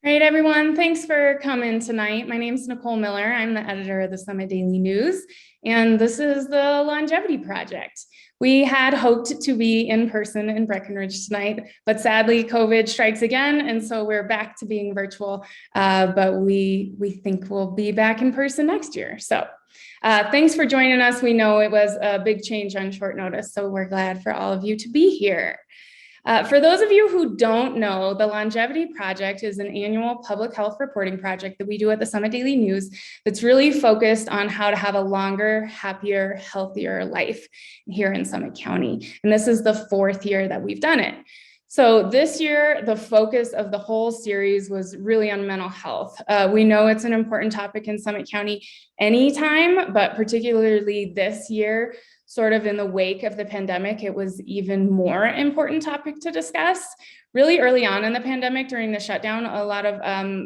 All right, everyone, thanks for coming tonight. My name is Nicole Miller. I'm the editor of the Summit Daily News, and this is the Longevity Project. We had hoped to be in person in Breckenridge tonight, but sadly, COVID strikes again, and so we're back to being virtual, but we think we'll be back in person next year. So thanks for joining us. We know it was a big change on short notice, so we're glad for all of you to be here. For those of you who don't know, the Longevity Project is an annual public health reporting project that we do at the Summit Daily News that's really focused on how to have a longer, happier, healthier life here in Summit County. And this is the 4th year that we've done it. So this year, the focus of the whole series was really on mental health. We know it's an important topic in Summit County anytime, but particularly this year, sort of in the wake of the pandemic, it was even more important topic to discuss. Really early on in the pandemic, during the shutdown, a lot of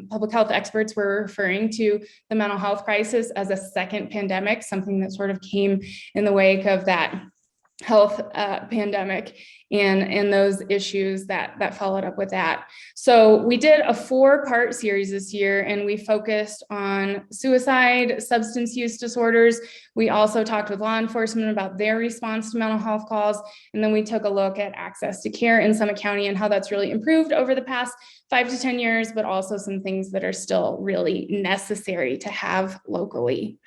public health experts were referring to the mental health crisis as a second pandemic, something that sort of came in the wake of that health pandemic and those issues that followed up with that. So we did a 4-part series this year, and we focused on suicide, substance use disorders. We also talked with law enforcement about their response to mental health calls. And then we took a look at access to care in Summit County and how that's really improved over the past 5 to 10 years, but also some things that are still really necessary to have locally.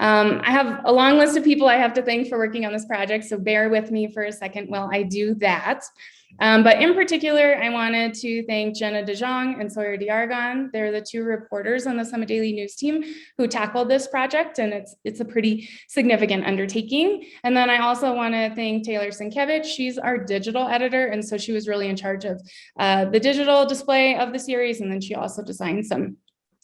I have a long list of people I have to thank for working on this project, so bear with me for a second while I do that. But in particular, I wanted to thank Jenna DeJong and Sawyer Diargon. They're the 2 reporters on the Summit Daily News team who tackled this project, and it's a pretty significant undertaking. And then I also want to thank Taylor Sienkiewicz. She's our digital editor, and so she was really in charge of the digital display of the series, and then she also designed some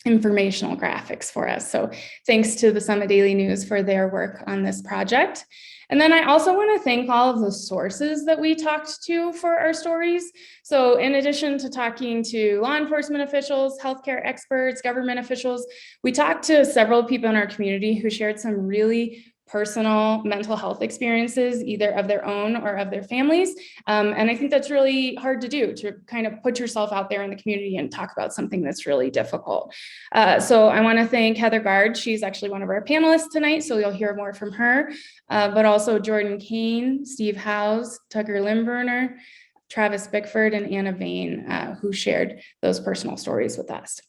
informational graphics for us. So thanks to the Summit Daily News for their work on this project. And then I also want to thank all of the sources that we talked to for our stories. So in addition to talking to law enforcement officials, healthcare experts, government officials, we talked to several people in our community who shared some really personal mental health experiences, either of their own or of their families. And I think that's really hard to do, to kind of put yourself out there in the community and talk about something that's really difficult. So I want to thank Heather Gard. She's actually one of our panelists tonight, so you'll hear more from her, but also Jordan Kane, Steve Howes, Tucker Limburner, Travis Bickford, and Anna Vane, who shared those personal stories with us.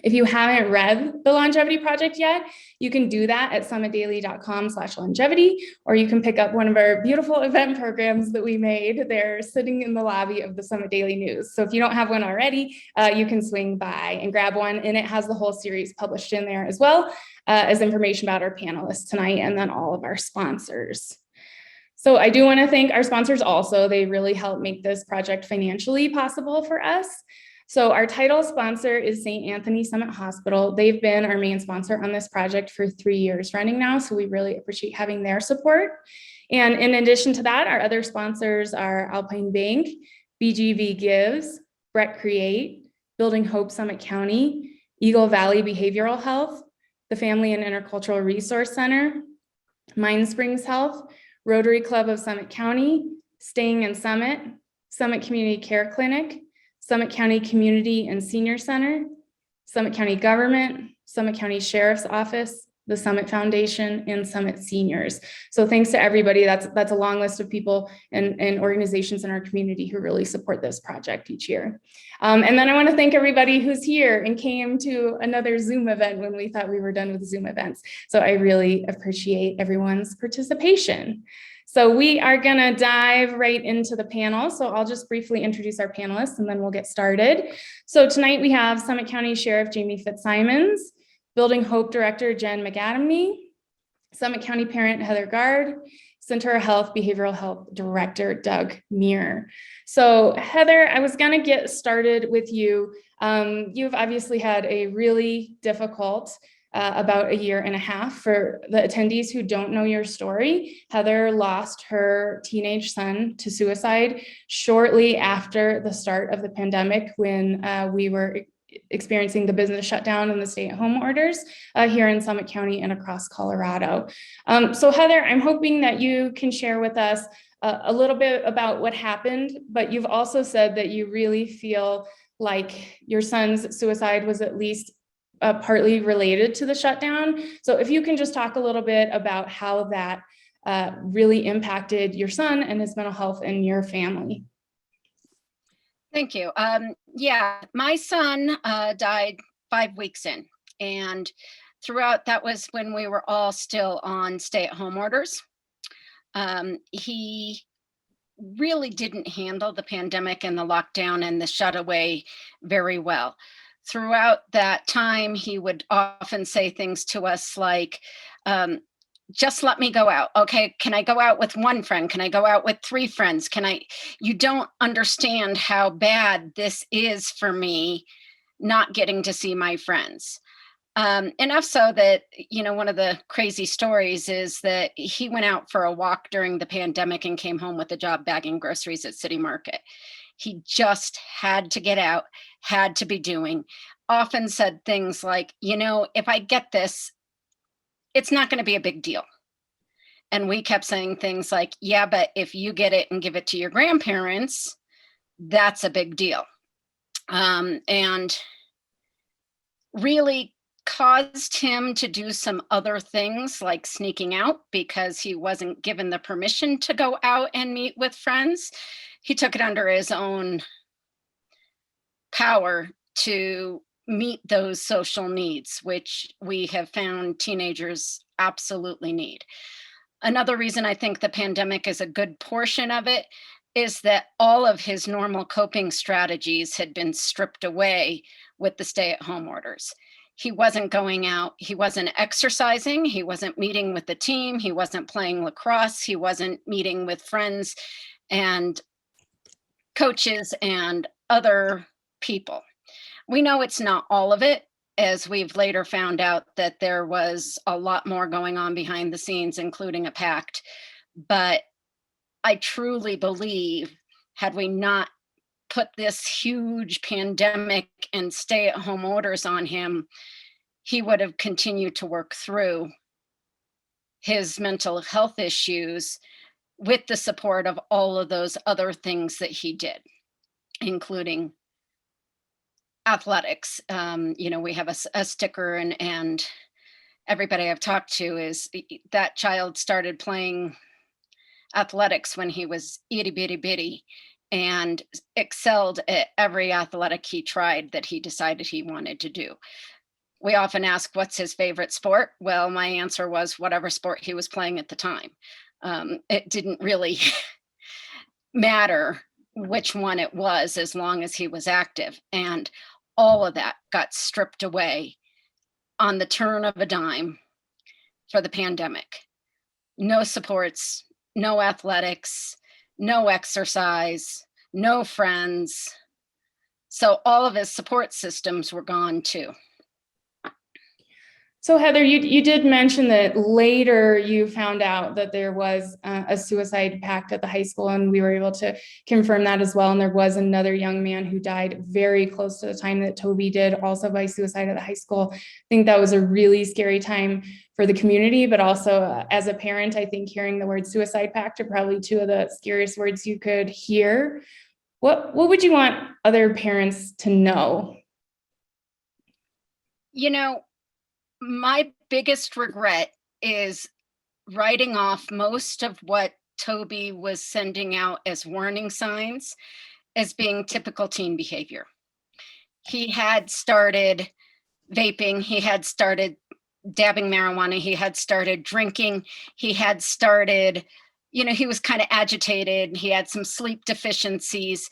If you haven't read the Longevity Project yet, you can do that at summitdaily.com/longevity, or you can pick up one of our beautiful event programs that we made. They're sitting in the lobby of the Summit Daily News. So if you don't have one already, you can swing by and grab one, and it has the whole series published in there as well as information about our panelists tonight, and then all of our sponsors. So I do want to thank our sponsors also. They really help make this project financially possible for us. So our title sponsor is St. Anthony Summit Hospital. They've been our main sponsor on this project for 3 years running now, so we really appreciate having their support. And in addition to that, our other sponsors are Alpine Bank, BGV Gives, Brett Create, Building Hope Summit County, Eagle Valley Behavioral Health, the Family and Intercultural Resource Center, Mind Springs Health, Rotary Club of Summit County, Staying in Summit, Summit Community Care Clinic, Summit County Community and Senior Center, Summit County Government, Summit County Sheriff's Office, the Summit Foundation, and Summit Seniors. So thanks to everybody. That's a long list of people and organizations in our community who really support this project each year. And then I want to thank everybody who's here and came to another Zoom event when we thought we were done with Zoom events. So I really appreciate everyone's participation. So we are going to dive right into the panel. So I'll just briefly introduce our panelists and then we'll get started. So tonight we have Summit County Sheriff Jaime FitzSimons, Building Hope Director Jen McAtamney, Summit County Parent Heather Gard, Centura Health Behavioral Health Director Doug Muir. So Heather, I was going to get started with you. You've obviously had a really difficult about a year and a half. For the attendees who don't know your story, Heather lost her teenage son to suicide shortly after the start of the pandemic, when we were experiencing the business shutdown and the stay-at-home orders here in Summit County and across Colorado. So Heather, I'm hoping that you can share with us a little bit about what happened, but you've also said that you really feel like your son's suicide was at least partly related to the shutdown. So if you can just talk a little bit about how that really impacted your son and his mental health and your family. Thank you. Yeah, my son died 5 weeks in, and throughout that was when we were all still on stay-at-home orders. He really didn't handle the pandemic and the lockdown and the shutaway very well. Throughout that time, he would often say things to us like, just let me go out. Okay, can I go out with one friend? Can I go out with 3 friends? You don't understand how bad this is for me not getting to see my friends. Enough so that, one of the crazy stories is that he went out for a walk during the pandemic and came home with a job bagging groceries at City Market. He just had to get out, had to be doing, often said things like, if I get this, it's not going to be a big deal. And we kept saying things like, yeah, but if you get it and give it to your grandparents, that's a big deal. And really caused him to do some other things like sneaking out because he wasn't given the permission to go out and meet with friends. He took it under his own power to meet those social needs, which we have found teenagers absolutely need. Another reason I think the pandemic is a good portion of it is that all of his normal coping strategies had been stripped away with the stay-at-home orders. He wasn't going out, he wasn't exercising, he wasn't meeting with the team, he wasn't playing lacrosse, he wasn't meeting with friends and coaches and other people. We know it's not all of it, as we've later found out that there was a lot more going on behind the scenes, including a pact. But I truly believe, had we not put this huge pandemic and stay-at-home orders on him, he would have continued to work through his mental health issues with the support of all of those other things that he did, including athletics. We have a sticker, and everybody I've talked to is that child started playing athletics when he was itty bitty bitty and excelled at every athletic he tried that he decided he wanted to do. We often ask, what's his favorite sport? Well, my answer was whatever sport he was playing at the time. It didn't really matter which one it was as long as he was active. And all of that got stripped away on the turn of a dime for the pandemic. No supports, no athletics, no exercise, no friends. So all of his support systems were gone too. So Heather, you did mention that later you found out that there was a suicide pact at the high school, and we were able to confirm that as well. And there was another young man who died very close to the time that Toby did, also by suicide at the high school. I think that was a really scary time for the community, but also as a parent, I think hearing the word suicide pact are probably 2 of the scariest words you could hear. What would you want other parents to know? My biggest regret is writing off most of what Toby was sending out as warning signs as being typical teen behavior. He had started vaping, he had started dabbing marijuana, he had started drinking, he had started, he was kind of agitated, he had some sleep deficiencies.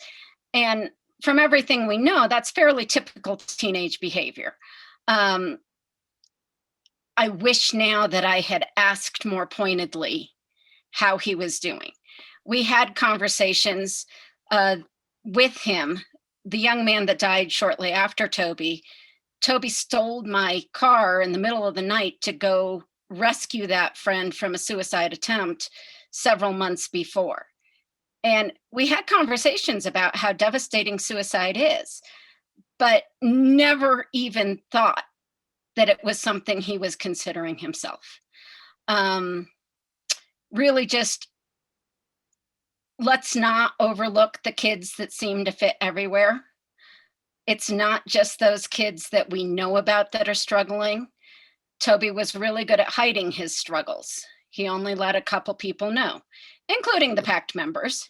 And from everything we know, that's fairly typical teenage behavior. I wish now that I had asked more pointedly how he was doing. We had conversations with him, the young man that died shortly after Toby. Toby stole my car in the middle of the night to go rescue that friend from a suicide attempt several months before. And we had conversations about how devastating suicide is, but never even thought that it was something he was considering himself. Really just, let's not overlook the kids that seem to fit everywhere. It's not just those kids that we know about that are struggling. Toby was really good at hiding his struggles. He only let a couple people know, including the PACT members,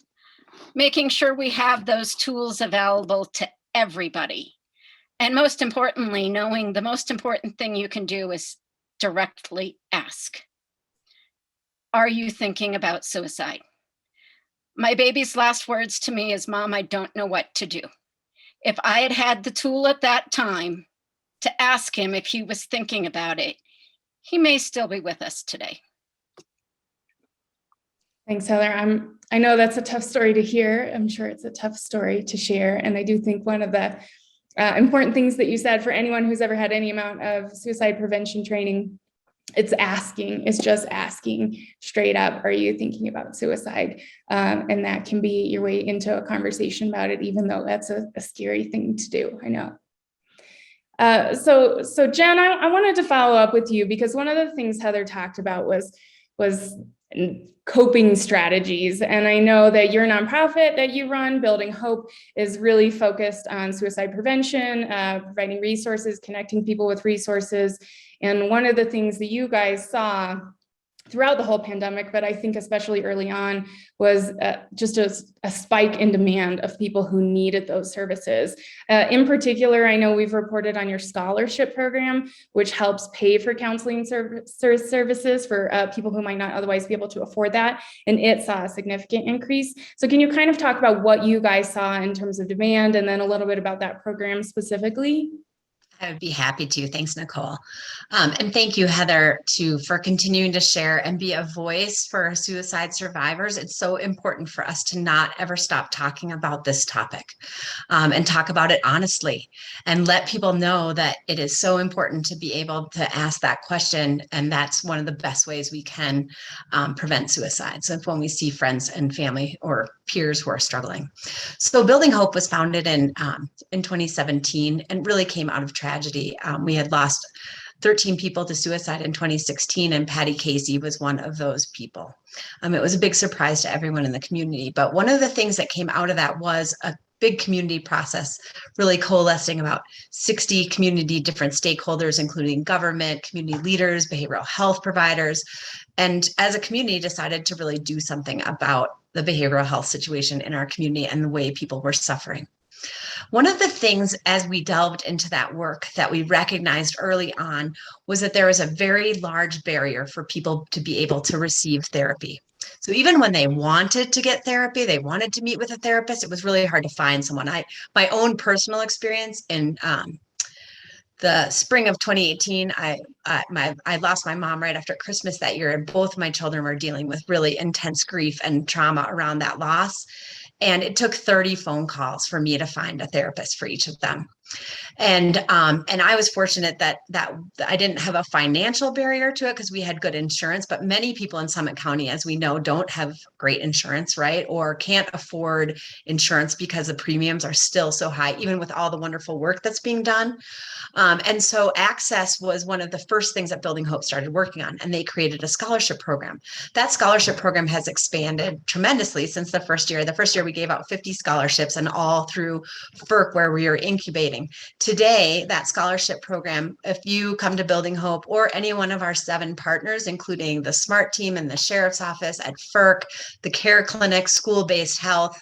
making sure we have those tools available to everybody. And most importantly, knowing the most important thing you can do is directly ask. Are you thinking about suicide? My baby's last words to me is, Mom, I don't know what to do. If I had had the tool at that time to ask him if he was thinking about it, he may still be with us today. Thanks, Heather. I know that's a tough story to hear. I'm sure it's a tough story to share. And I do think one of the important things that you said for anyone who's ever had any amount of suicide prevention training, it's just asking straight up, are you thinking about suicide? And that can be your way into a conversation about it, even though that's a scary thing to do, I know. So Jen, I wanted to follow up with you because one of the things Heather talked about was coping strategies. And I know that your nonprofit that you run, Building Hope, is really focused on suicide prevention, providing resources, connecting people with resources. And one of the things that you guys saw throughout the whole pandemic, but I think especially early on, was just a spike in demand of people who needed those services. In particular, I know we've reported on your scholarship program, which helps pay for counseling services for people who might not otherwise be able to afford that, and it saw a significant increase. So can you kind of talk about what you guys saw in terms of demand, and then a little bit about that program specifically? I would be happy to. Thanks, Nicole. And thank you, Heather, for continuing to share and be a voice for suicide survivors. It's so important for us to not ever stop talking about this topic and talk about it honestly and let people know that it is so important to be able to ask that question. And that's one of the best ways we can prevent suicide. So when we see friends and family or peers who are struggling. So Building Hope was founded in 2017 and really came out of tragedy. We had lost 13 people to suicide in 2016, and Patty Casey was one of those people. It was a big surprise to everyone in the community. But one of the things that came out of that was a big community process, really coalescing about 60 community different stakeholders, including government, community leaders, behavioral health providers, and as a community decided to really do something about the behavioral health situation in our community and the way people were suffering. One of the things as we delved into that work that we recognized early on was that there was a very large barrier for people to be able to receive therapy. So even when they wanted to get therapy, they wanted to meet with a therapist, it was really hard to find someone. My own personal experience in the spring of 2018, I lost my mom right after Christmas that year, and both my children were dealing with really intense grief and trauma around that loss. And it took 30 phone calls for me to find a therapist for each of them. And I was fortunate that I didn't have a financial barrier to it because we had good insurance, but many people in Summit County, as we know, don't have great insurance, right? Or can't afford insurance because the premiums are still so high, even with all the wonderful work that's being done. And so access was one of the first things that Building Hope started working on, and they created a scholarship program. That scholarship program has expanded tremendously since the first year. The first year we gave out 50 scholarships, and all through FERC where we are incubating. Today, that scholarship program, if you come to Building Hope or any one of our 7 partners, including the SMART team and the Sheriff's Office at FERC, the care clinic, school-based health,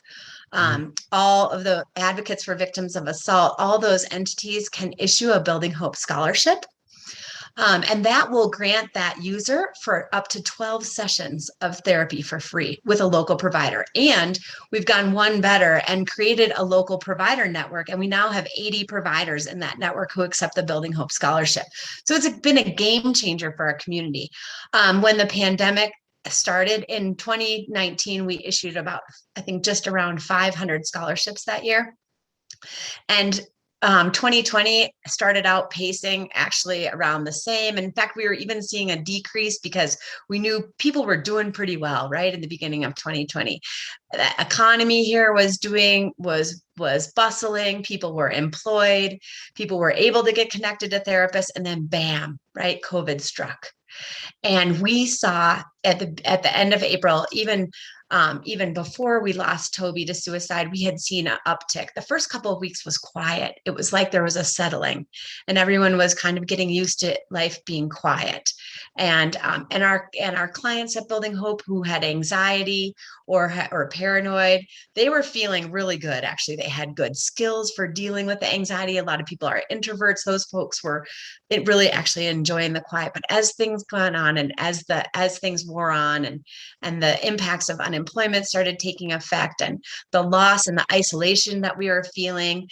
all of the advocates for victims of assault, all those entities can issue a Building Hope scholarship. And that will grant that user for up to 12 sessions of therapy for free with a local provider. And we've gone one better and created a local provider network. And we now have 80 providers in that network who accept the Building Hope scholarship. So it's been a game changer for our community. When the pandemic started in 2019, we issued about, I think, just around 500 scholarships that year. And 2020 started out pacing actually around the same. In fact, we were even seeing a decrease because we knew people were doing pretty well, right? In the beginning of 2020, the economy here was bustling. People were employed. People were able to get connected to therapists, and then bam, right? COVID struck. And we saw at the end of April, even even before we lost Toby to suicide, we had seen an uptick. The first couple of weeks was quiet. It was like there was a settling, and everyone was kind of getting used to life being quiet. And our clients at Building Hope who had anxiety or paranoid, they were feeling really good. Actually, they had good skills for dealing with the anxiety. A lot of people are introverts. Those folks were really actually enjoying the quiet. But as things gone on, and as things wore on, and the impacts of unemployment started taking effect, and the loss and the isolation that we were feeling,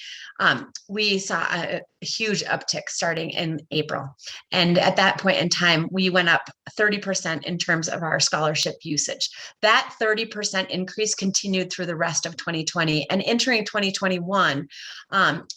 we saw a huge uptick starting in April. And at that point in time, we went up 30% in terms of our scholarship usage. That 30% increase continued through the rest of 2020. And entering 2021,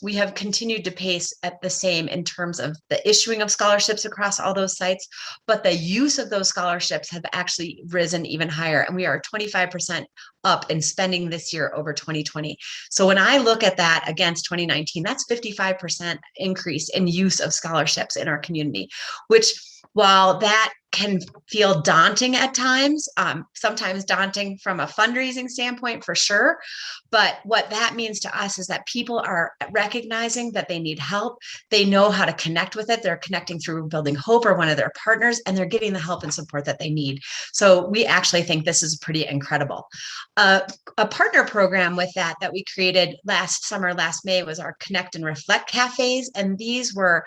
we have continued to pace at the same in terms of the issuing of scholarships across all those sites, but the use of those scholarships have actually risen even higher. And we are 25% up in spending this year over 2020. So when I look at that against 2019, that's 55% increase in use of scholarships in our community, which, while that can feel daunting at times, sometimes daunting from a fundraising standpoint for sure. But what that means to us is that people are recognizing that they need help. They know how to connect with it. They're connecting through Building Hope or one of their partners, and they're getting the help and support that they need. So we actually think this is pretty incredible. A partner program with that we created last summer, last May, was our Connect and Reflect cafes. And these were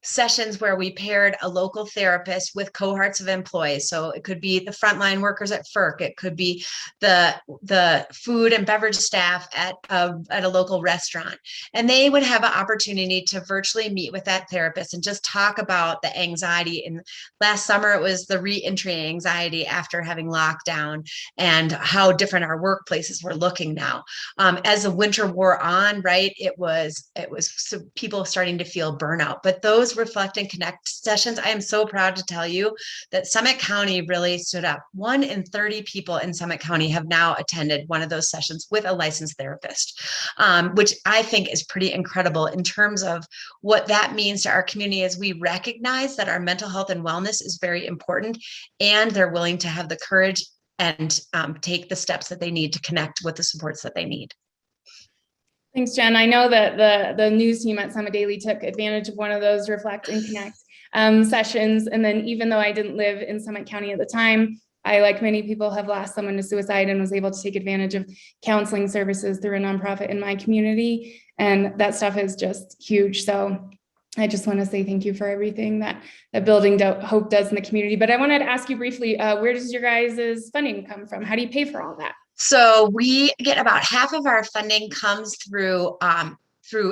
sessions where we paired a local therapist with cohorts of employees. So it could be the frontline workers at FERC. It could be the food and beverage staff at a local restaurant. And they would have an opportunity to virtually meet with that therapist and just talk about the anxiety. And last summer, it was the reentry anxiety after having lockdown and how different our workplaces were looking now. As the winter wore on, right, it was people starting to feel burnout. But those Reflect and Connect sessions, I am so proud to tell you that Summit County really stood up. 1 in 30 people in Summit County have now attended one of those sessions with a licensed therapist, which I think is pretty incredible in terms of what that means to our community, as we recognize that our mental health and wellness is very important, and they're willing to have the courage and take the steps that they need to connect with the supports that they need. Thanks, Jen. I know that the news team at Summit Daily took advantage of one of those Reflect and Connect sessions. And then even though I didn't live in Summit County at the time, I, like many people, have lost someone to suicide and was able to take advantage of counseling services through a nonprofit in my community. And that stuff is just huge. So I just want to say thank you for everything that Building Hope does in the community. But I wanted to ask you briefly, where does your guys' funding come from? How do you pay for all that? So we get about half of our funding comes through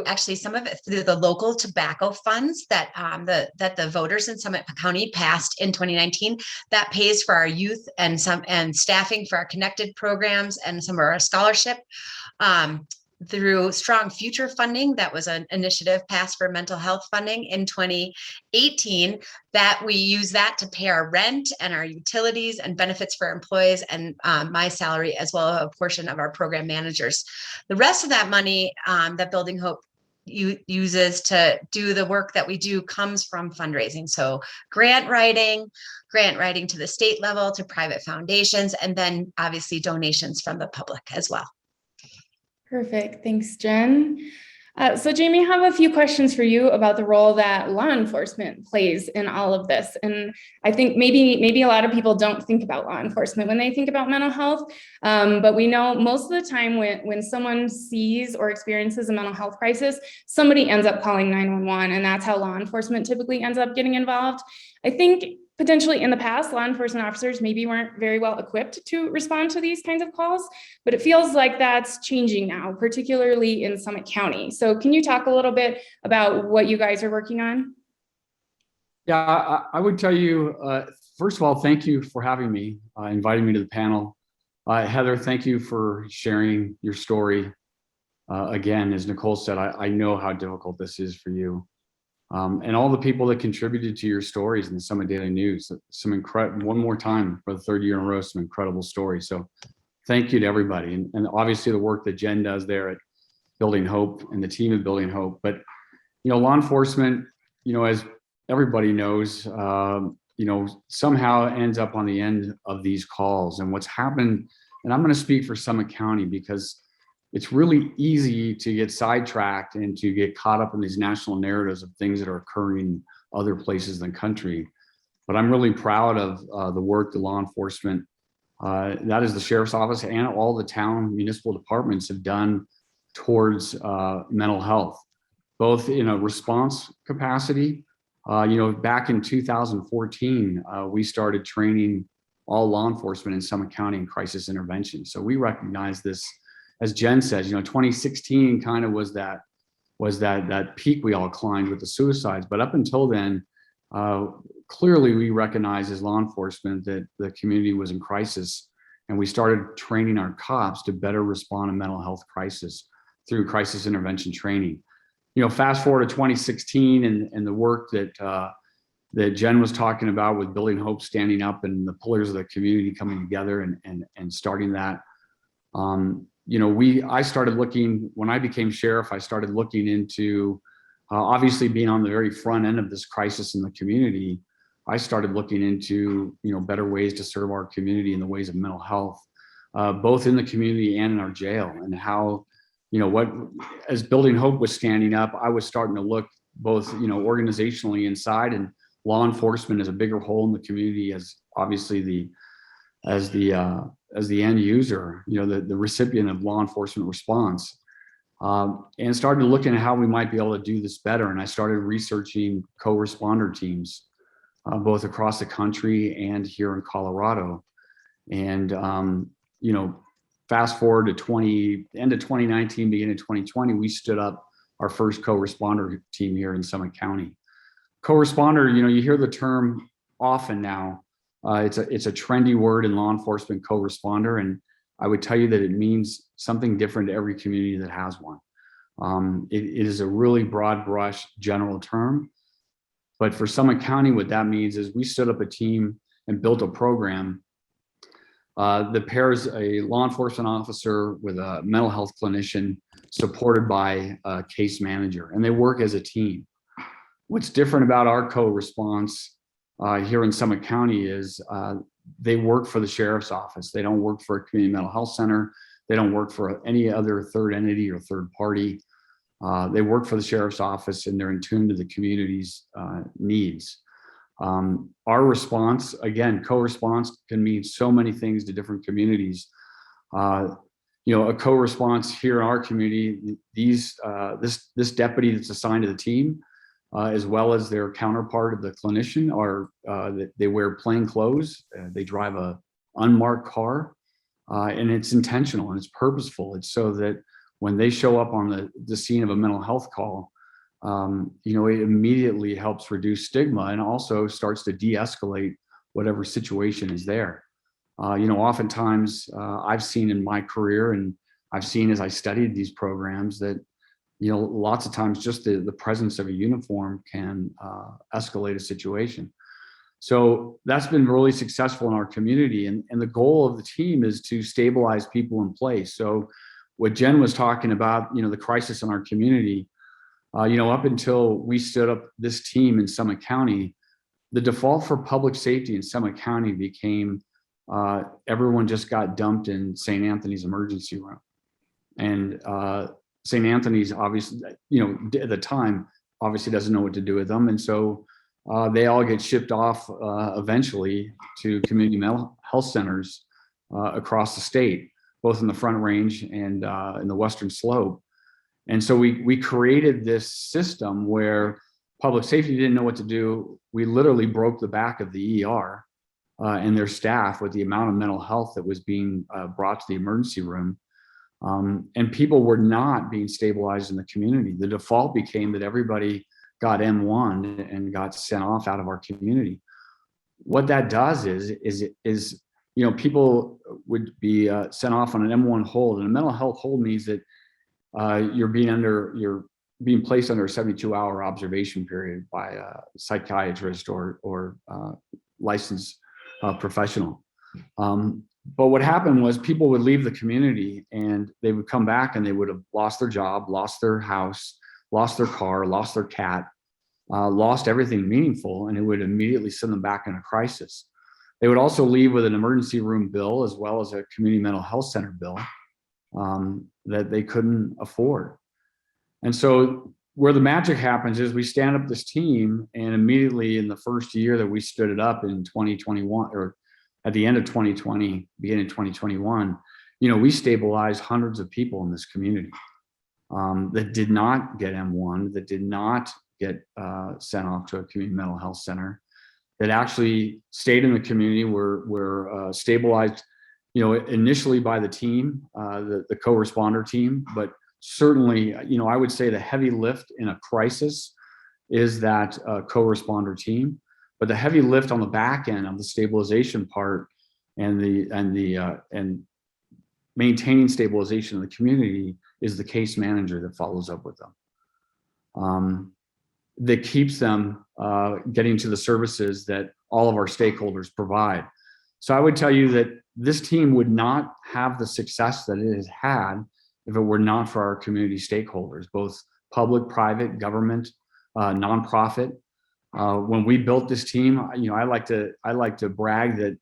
actually some of it through the local tobacco funds that the voters in Summit County passed in 2019. That pays for our youth and staffing for our connected programs and some of our scholarship. Through Strong Future funding, that was an initiative passed for mental health funding in 2018, that we use that to pay our rent and our utilities and benefits for employees, and my salary, as well as a portion of our program managers. The rest of that money that Building Hope uses to do the work that we do comes from fundraising. So grant writing to the state level, to private foundations, and then obviously donations from the public as well. Perfect. Thanks, Jen. So Jaime, I have a few questions for you about the role that law enforcement plays in all of this. And I think maybe a lot of people don't think about law enforcement when they think about mental health. But we know most of the time when someone sees or experiences a mental health crisis, somebody ends up calling 911, and that's how law enforcement typically ends up getting involved. I think potentially in the past, law enforcement officers maybe weren't very well equipped to respond to these kinds of calls, but it feels like that's changing now, particularly in Summit County. So can you talk a little bit about what you guys are working on? Yeah, I would tell you, first of all, thank you for having me, inviting me to the panel. Heather, thank you for sharing your story. Again, as Nicole said, I know how difficult this is for you. And all the people that contributed to your stories in the Summit Daily News, one more time for the third year in a row, some incredible stories. So thank you to everybody. And obviously the work that Jen does there at Building Hope and the team at Building Hope. But, law enforcement, as everybody knows, somehow ends up on the end of these calls. And what's happened, and I'm going to speak for Summit County because it's really easy to get sidetracked and to get caught up in these national narratives of things that are occurring other places in the country. But I'm really proud of the work the law enforcement, that is the sheriff's office and all the town municipal departments have done towards mental health, both in a response capacity. Back in 2014, we started training all law enforcement in Summit County in crisis intervention. So we recognize this, as Jen says, 2016 kind of was that peak we all climbed with the suicides. But up until then, clearly we recognized as law enforcement that the community was in crisis, and we started training our cops to better respond to mental health crisis through crisis intervention training. Fast forward to 2016 and the work that Jen was talking about with Building Hope standing up and the pillars of the community coming together and starting that. I started looking, when I became sheriff, I started looking into, obviously being on the very front end of this crisis in the community, I started looking into, better ways to serve our community in the ways of mental health, both in the community and in our jail, and how, as Building Hope was standing up, I was starting to look both, organizationally inside, and law enforcement as a bigger whole in the community, as obviously as the end user, the recipient of law enforcement response, and started looking at how we might be able to do this better. And I started researching co-responder teams, both across the country and here in Colorado. And, fast forward to end of 2019, beginning of 2020, we stood up our first co-responder team here in Summit County. Co-responder, you hear the term often now. It's a trendy word in law enforcement, co-responder, and I would tell you that it means something different to every community that has one. It is a really broad brush general term, but for Summit County, what that means is we stood up a team and built a program that pairs a law enforcement officer with a mental health clinician supported by a case manager, and they work as a team. What's different about our co-response here in Summit County is they work for the sheriff's office. They don't work for a community mental health center. They don't work for any other third entity or third party. They work for the sheriff's office, and they're in tune to the community's needs. Our response, again, co-response can mean so many things to different communities. A co-response here in our community, this deputy that's assigned to the team, as well as their counterpart of the clinician, they wear plain clothes, they drive a unmarked car, and it's intentional and it's purposeful. It's so that when they show up on the scene of a mental health call, it immediately helps reduce stigma and also starts to de-escalate whatever situation is there. Oftentimes I've seen in my career, and I've seen as I studied these programs, that lots of times just the presence of a uniform can escalate a situation. So that's been really successful in our community. And the goal of the team is to stabilize people in place. So what Jen was talking about, the crisis in our community, up until we stood up this team in Summit County, the default for public safety in Summit County became everyone just got dumped in St. Anthony's emergency room. And St. Anthony's obviously, at the time, obviously doesn't know what to do with them. And so they all get shipped off eventually to community mental health centers across the state, both in the Front Range and in the Western Slope. And so we created this system where public safety didn't know what to do. We literally broke the back of the ER and their staff with the amount of mental health that was being brought to the emergency room. And people were not being stabilized in the community. The default became that everybody got M1 and got sent off out of our community. What that does is people would be sent off on an M1 hold, and a mental health hold means that you're being placed under a 72-hour observation period by a psychiatrist or licensed professional. But what happened was people would leave the community and they would come back and they would have lost their job, lost their house, lost their car, lost their cat. lost everything meaningful, and it would immediately send them back in a crisis. They would also leave with an emergency room bill as well as a community mental health center bill that they couldn't afford. And so where the magic happens is we stand up this team, and immediately in the first year that we stood it up in 2021, or at the end of 2020, beginning of 2021, we stabilized hundreds of people in this community that did not get M1, that did not get sent off to a community mental health center, that actually stayed in the community, were stabilized, initially by the team, the co-responder team, but certainly, I would say the heavy lift in a crisis is that co-responder team, but the heavy lift on the back end of the stabilization part and maintaining stabilization in the community is the case manager that follows up with them, that keeps them getting to the services that all of our stakeholders provide. So I would tell you that this team would not have the success that it has had if it were not for our community stakeholders, both public, private, government, nonprofit. When we built this team, I like to brag that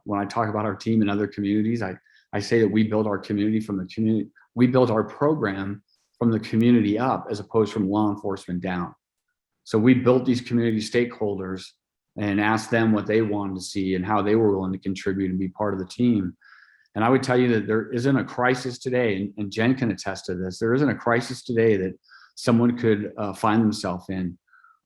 when I talk about our team in other communities, I say that we built our community from the community. We built our program from the community up as opposed from law enforcement down. So we built these community stakeholders and asked them what they wanted to see and how they were willing to contribute and be part of the team. And I would tell you that there isn't a crisis today, and Jen can attest to this, there isn't a crisis today that someone could find themselves in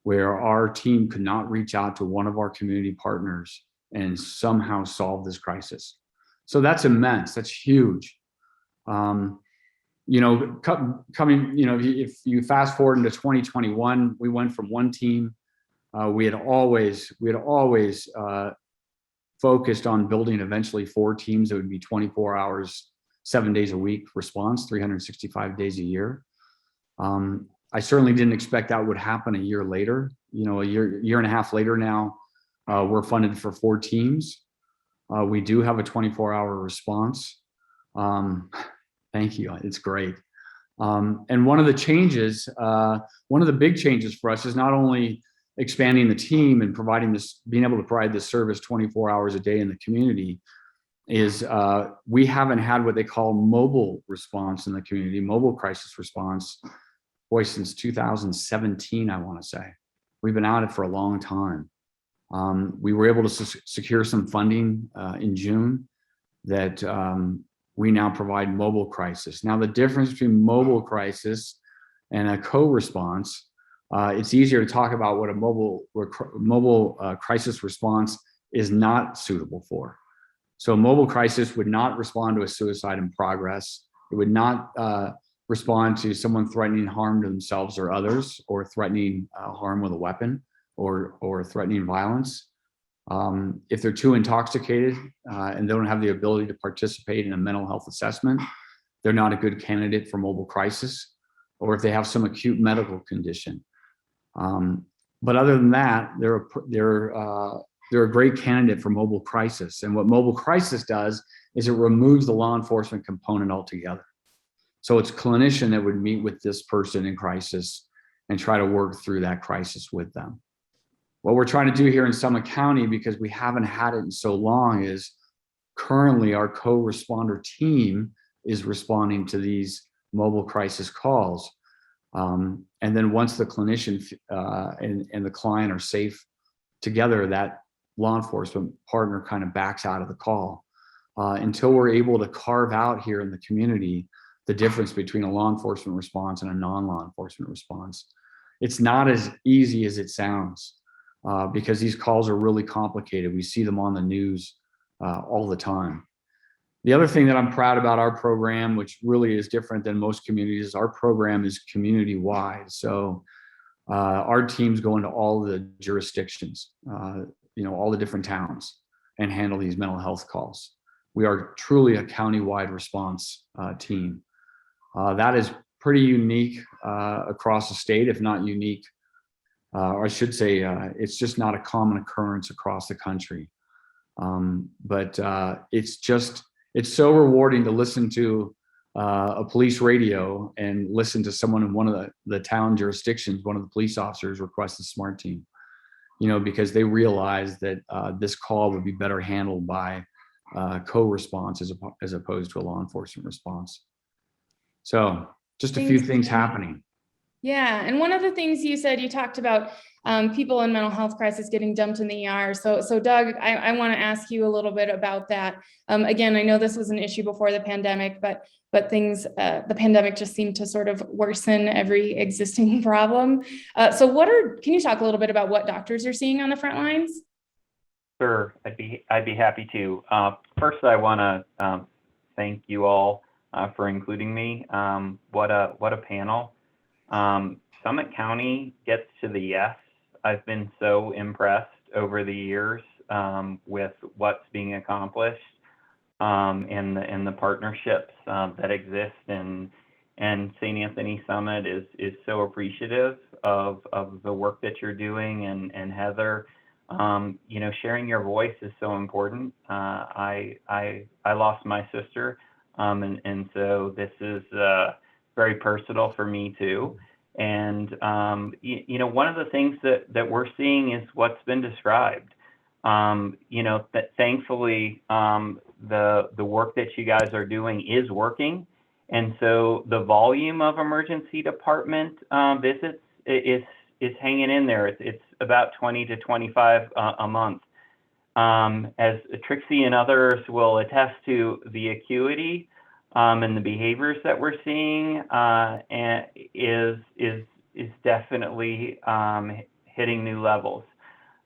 where our team could not reach out to one of our community partners and somehow solve this crisis. So that's immense, that's huge. Coming, if you fast forward into 2021, we went from one team. We had always focused on building eventually 4 teams that would be 24 hours, 7 days a week response, 365 days a year. I certainly didn't expect that would happen a year later. A year and a half later now, we're funded for 4 teams. We do have a 24-hour response. Thank you, it's great. And one of the big changes for us is not only expanding the team and being able to provide this service 24 hours a day in the community, is we haven't had what they call mobile response in the community, mobile crisis response, since 2017, I want to say. We've been at it for a long time. We were able to secure some funding in June that we now provide mobile crisis. Now, the difference between mobile crisis and a co-response, it's easier to talk about what a mobile crisis response is not suitable for. So mobile crisis would not respond to a suicide in progress. It would not respond to someone threatening harm to themselves or others, or threatening harm with a weapon, or threatening violence. If they're too intoxicated and don't have the ability to participate in a mental health assessment, they're not a good candidate for mobile crisis, or if they have some acute medical condition. But other than that, they're a great candidate for mobile crisis. And what mobile crisis does is it removes the law enforcement component altogether. So it's a clinician that would meet with this person in crisis and try to work through that crisis with them. What we're trying to do here in Summit County, because we haven't had it in so long, is currently our co-responder team is responding to these mobile crisis calls. And then once the clinician and the client are safe together, that law enforcement partner kind of backs out of the call until we're able to carve out here in the community the difference between a law enforcement response and a non-law enforcement response. It's not as easy as it sounds because these calls are really complicated. We see them on the news all the time. The other thing that I'm proud about our program, which really is different than most communities, is our program is community-wide. So our teams go into all the jurisdictions, all the different towns, and handle these mental health calls. We are truly a county-wide response team. That is pretty unique across the state, if not unique. Or I should say, it's just not a common occurrence across the country. But it's so rewarding to listen to a police radio and listen to someone in one of the town jurisdictions, one of the police officers request a SMART team, because they realized that this call would be better handled by co-response as opposed to a law enforcement response. So just a few things happening. Yeah, and one of the things you said, you talked about people in mental health crisis getting dumped in the ER. So Doug, I want to ask you a little bit about that. Again, I know this was an issue before the pandemic, but things, the pandemic just seemed to sort of worsen every existing problem. So can you talk a little bit about what doctors are seeing on the front lines? Sure, I'd be happy to. First, I want to thank you all for including me. What a panel. Summit County gets to the yes. I've been so impressed over the years with what's being accomplished and the partnerships that exist. And St. Anthony Summit is so appreciative of the work that you're doing. And Heather, sharing your voice is so important. I lost my sister, and so this is very personal for me too. And one of the things that we're seeing is what's been described. That thankfully the work that you guys are doing is working, and so the volume of emergency department visits is hanging in there. It's about 20 to 25 a month. As Trixie and others will attest to, the acuity and the behaviors that we're seeing is definitely hitting new levels.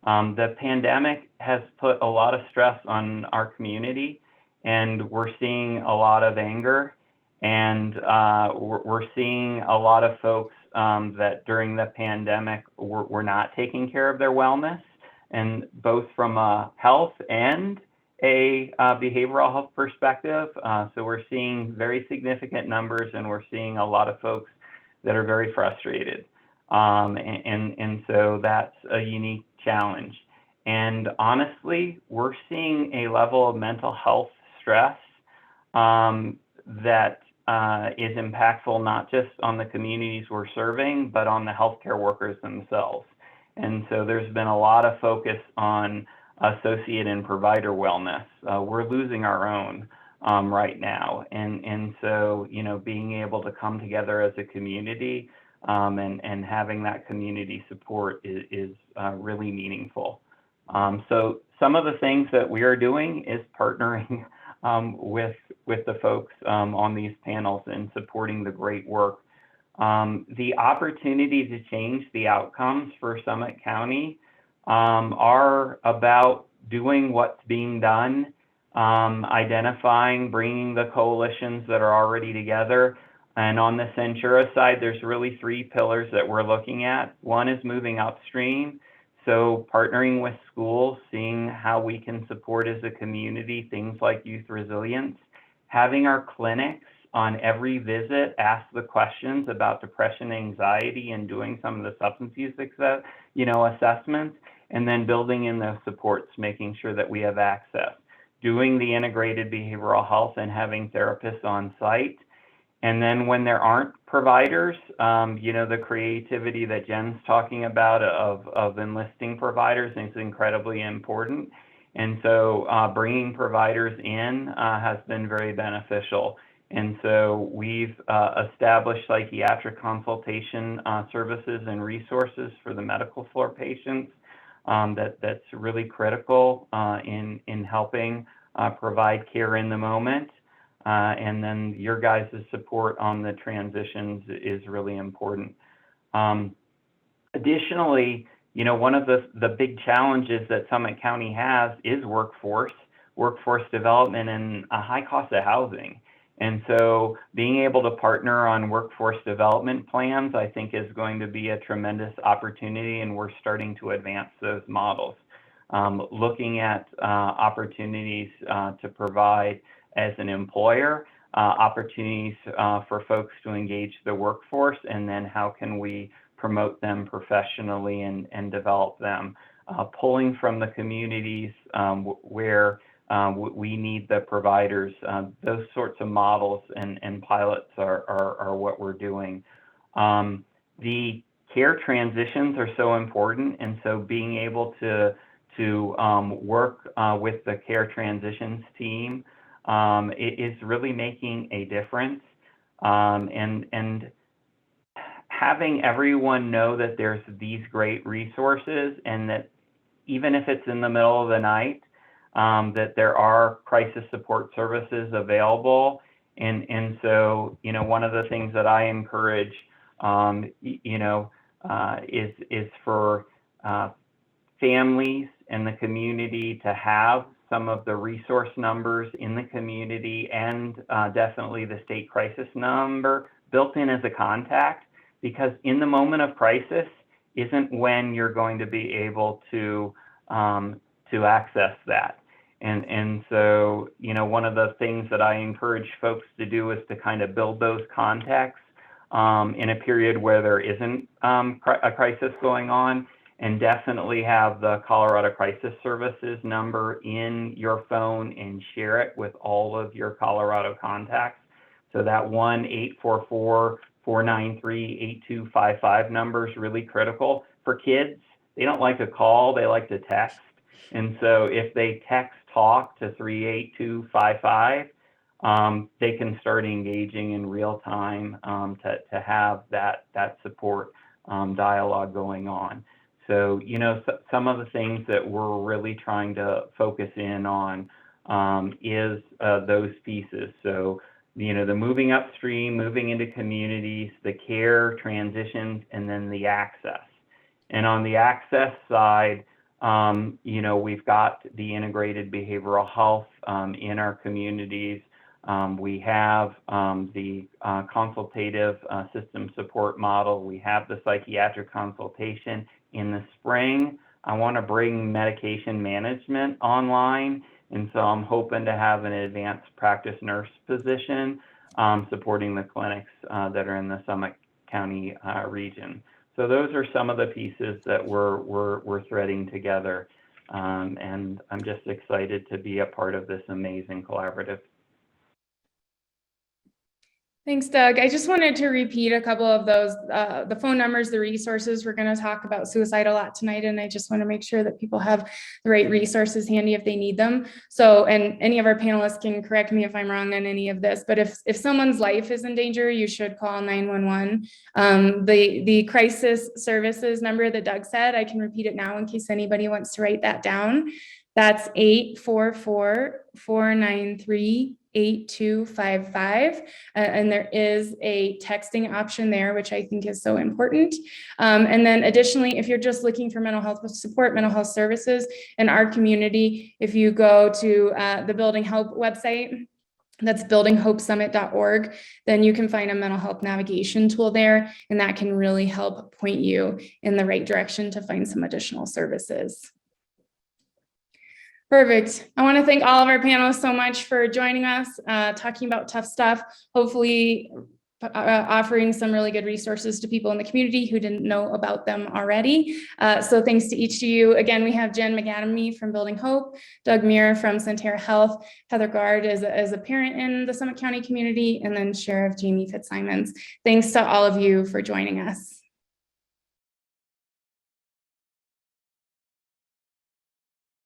The pandemic has put a lot of stress on our community, and we're seeing a lot of anger, and we're seeing a lot of folks that during the pandemic were not taking care of their wellness, and both from a health and a behavioral health perspective. So we're seeing very significant numbers, and we're seeing a lot of folks that are very frustrated. And so that's a unique challenge. And honestly, we're seeing a level of mental health stress that is impactful not just on the communities we're serving, but on the healthcare workers themselves. And so there's been a lot of focus on associate and provider wellness. We're losing our own right now. And so, being able to come together as a community and having that community support is really meaningful. So some of the things that we are doing is partnering with the folks on these panels and supporting the great work. The opportunity to change the outcomes for Summit County are about doing what's being done, identifying, bringing the coalitions that are already together. And on the Centura side, there's really 3 pillars that we're looking at. One is moving upstream. So partnering with schools, seeing how we can support as a community, things like youth resilience, having our clinics on every visit ask the questions about depression, anxiety, and doing some of the substance use assessments, and then building in those supports, making sure that we have access, doing the integrated behavioral health and having therapists on site. And then when there aren't providers, the creativity that Jen's talking about of enlisting providers is incredibly important. And so bringing providers in has been very beneficial. And so we've established psychiatric consultation services and resources for the medical floor patients. That's really critical in helping provide care in the moment. And then your guys' support on the transitions is really important. Additionally, one of the big challenges that Summit County has is workforce development, and a high cost of housing. And so being able to partner on workforce development plans, I think, is going to be a tremendous opportunity, and we're starting to advance those models. Looking at opportunities to provide as an employer, opportunities for folks to engage the workforce, and then how can we promote them professionally and develop them. Pulling from the communities where We need the providers. Those sorts of models and pilots are what we're doing. The care transitions are so important, and so being able to work with the care transitions team is really making a difference. And having everyone know that there's these great resources, and that even if it's in the middle of the night, that there are crisis support services available. And so, one of the things that I encourage, is for families and the community to have some of the resource numbers in the community, and definitely the state crisis number built in as a contact, because in the moment of crisis isn't when you're going to be able to access that. And so, one of the things that I encourage folks to do is to kind of build those contacts in a period where there isn't a crisis going on, and definitely have the Colorado Crisis Services number in your phone and share it with all of your Colorado contacts. So that 1-844-493-8255 number is really critical. For kids, they don't like to call, they like to text. And so if they text TALK to 38255, they can start engaging in real time to have that support dialogue going on. So, some of the things that we're really trying to focus in on is those pieces. So, the moving upstream, moving into communities, the care transitions, and then the access. And on the access side, we've got the integrated behavioral health in our communities. We have the consultative system support model. We have the psychiatric consultation. In the spring, I want to bring medication management online. And so I'm hoping to have an advanced practice nurse position supporting the clinics that are in the Summit County region. So those are some of the pieces that we're threading together. And I'm just excited to be a part of this amazing collaborative. Thanks, Doug. I just wanted to repeat a couple of those, the phone numbers, the resources. We're going to talk about suicide a lot tonight, and I just want to make sure that people have the right resources handy if they need them. So, and any of our panelists can correct me if I'm wrong on any of this, but if someone's life is in danger, you should call 911. The crisis services number that Doug said, I can repeat it now in case anybody wants to write that down. That's 844-493-8255. And there is a texting option there, which I think is so important. And then additionally, if you're just looking for mental health support, mental health services in our community, if you go to the Building Hope website, that's buildinghopesummit.org, then you can find a mental health navigation tool there, and that can really help point you in the right direction to find some additional services. Perfect. I want to thank all of our panelists so much for joining us, talking about tough stuff, hopefully offering some really good resources to people in the community who didn't know about them already. So thanks to each of you. Again, we have Jen McAtamney from Building Hope, Doug Muir from Centura Health, Heather Gard as a parent in the Summit County community, and then Sheriff Jaime FitzSimons. Thanks to all of you for joining us.